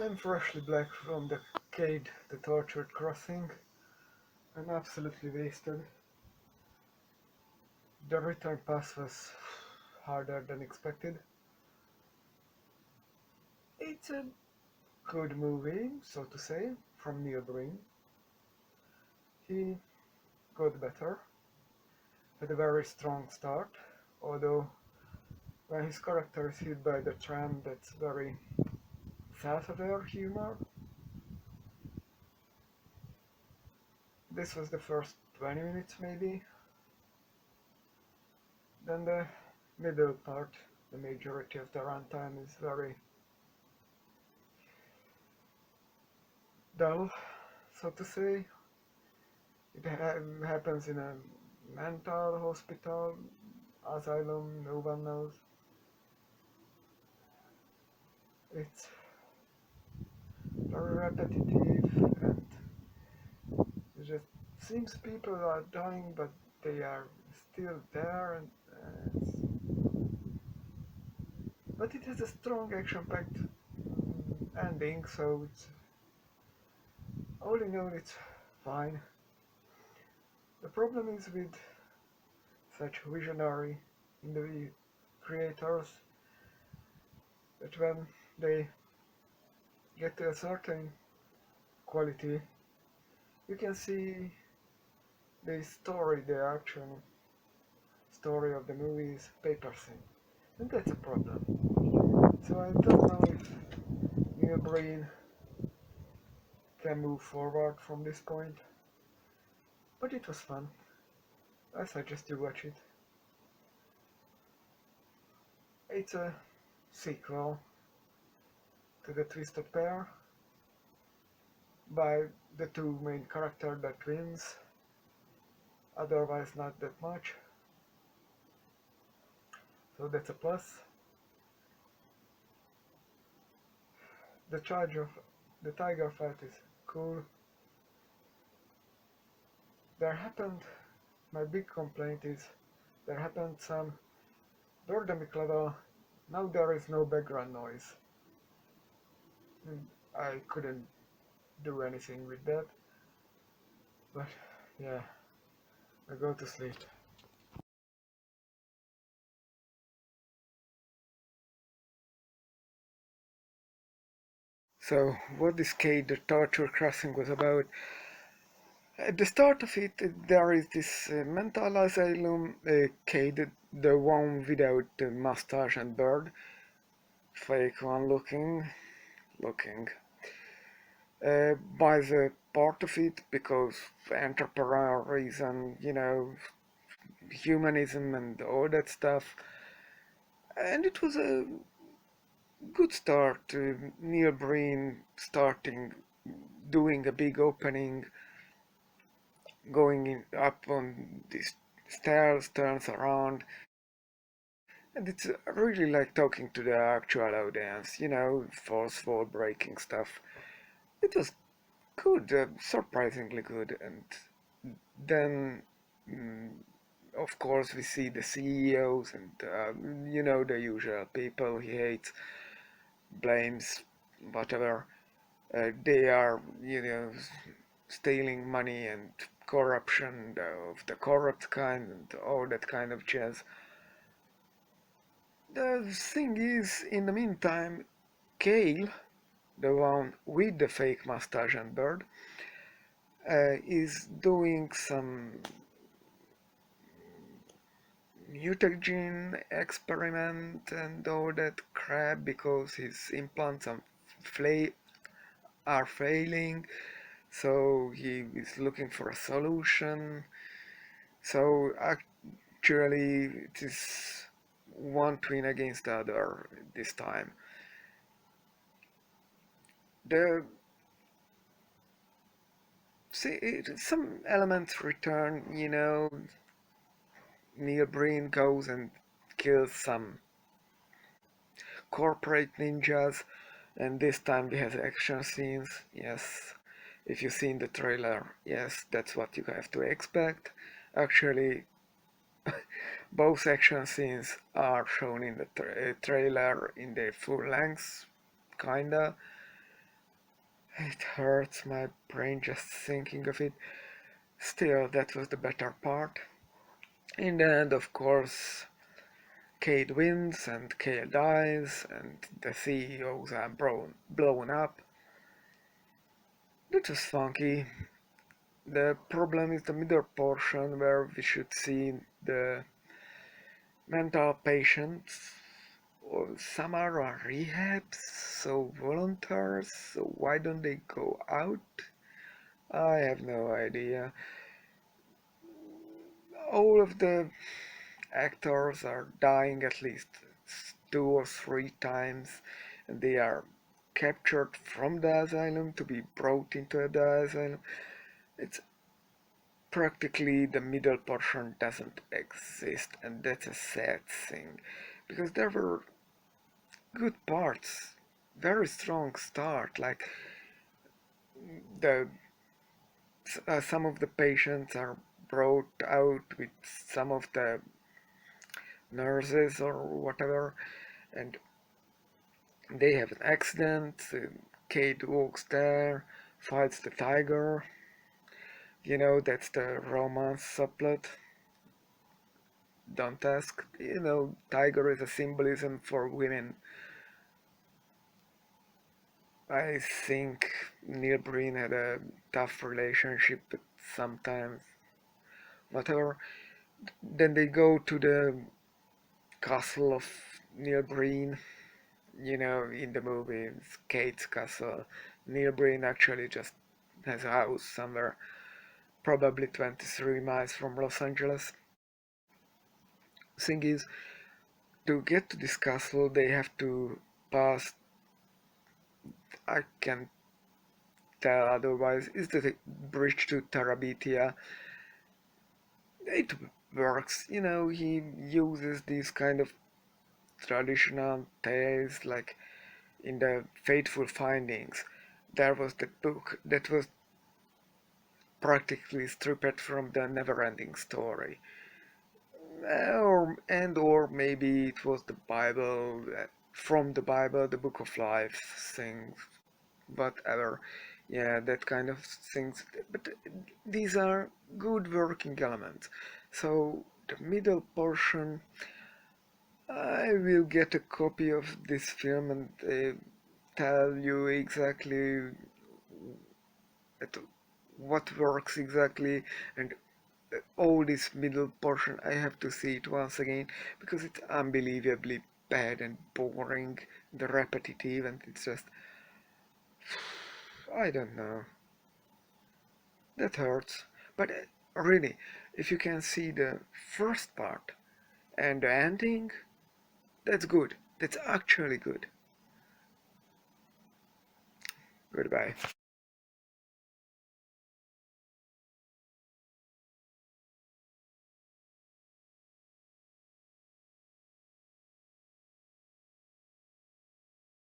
I'm freshly back from the Cade, the tortured crossing, and absolutely wasted. The return pass was harder than expected. It's a good movie, so to say, from Neil Breen. He got better, had a very strong start, although when his character is hit by the tram, that's very self-aware humor. This was the first 20 minutes maybe, then the middle part, the majority of the runtime is very dull, so to say. It happens in a mental hospital, asylum, no one knows. It's very repetitive and it just seems people are dying but they are still there and but it has a strong action-packed ending, so it's all in all it's fine. The problem is with such visionary in the creators that when they get to a certain quality, you can see the story, the actual story of the movie is paper thin, and that's a problem. So I don't know if Neil Breen can move forward from this point, but it was fun. I suggest you watch it. It's a sequel to The Twisted Pair by the two main characters that twins, otherwise not that much, so that's a plus. The charge of the tiger fight is cool. There happened, my big complaint is, there happened some birdemic level, now there is no background noise. And I couldn't do anything with that, but yeah, I go to sleep. So, what this Cade, the torture crossing, was about? At the start of it, there is this mental asylum Cade, the one without the mustache and beard, fake one looking, buys a part of it because entrepreneur reason, humanism and all that stuff. And it was a good start. Neil Breen starting, doing a big opening, going up on these stairs, turns around, and it's really like talking to the actual audience, forceful breaking stuff. It was good, surprisingly good, and then mm, of course we see the CEOs and the usual people he hates, blames, whatever. They are stealing money and corruption of the corrupt kind and all that kind of jazz. The thing is, in the meantime, Kale, the one with the fake mustache and beard, is doing some mutagen experiment and all that crap because his implants are failing. So he is looking for a solution. So actually, it is one twin against the other this time. The some elements return. Neil Breen goes and kills some corporate ninjas, and this time we have action scenes. Yes, if you've seen the trailer, yes, that's what you have to expect. Actually, both action scenes are shown in the trailer in their full length, kinda. It hurts my brain just thinking of it. Still, that was the better part. In the end, of course, Cade wins and Cade dies, and the CEOs are blown up. That was funky. The problem is the middle portion where we should see the mental patients. Or some are on rehabs, so volunteers, so why don't they go out? I have no idea. All of the actors are dying at least 2 or 3 times, and they are captured from the asylum to be brought into the asylum. It's practically the middle portion doesn't exist, and that's a sad thing because there were good parts, very strong start. Like the some of the patients are brought out with some of the nurses or whatever, and they have an accident. Cade walks there, fights the tiger. That's the romance subplot. Don't ask. Tiger is a symbolism for women. I think Neil Breen had a tough relationship, but sometimes whatever. Then they go to the castle of Neil Breen. In the movie, it's Cade's castle. Neil Breen actually just has a house somewhere, probably 23 miles from Los Angeles. Thing is, to get to this castle, they have to pass. I can tell otherwise. Is the bridge to Terabithia? It works. He uses these kind of traditional tales, like in the Fateful Findings. There was that book that was practically stripped from the never-ending story. Or maybe it was the Bible, from the Bible, the Book of Life things, whatever. Yeah, that kind of things. But these are good working elements. So the middle portion, I will get a copy of this film and tell you exactly at what works exactly, and all this middle portion I have to see it once again because it's unbelievably bad and boring and repetitive, and it's just, I don't know, that hurts. But really, if you can see the first part and the ending, that's good. That's actually good. Goodbye.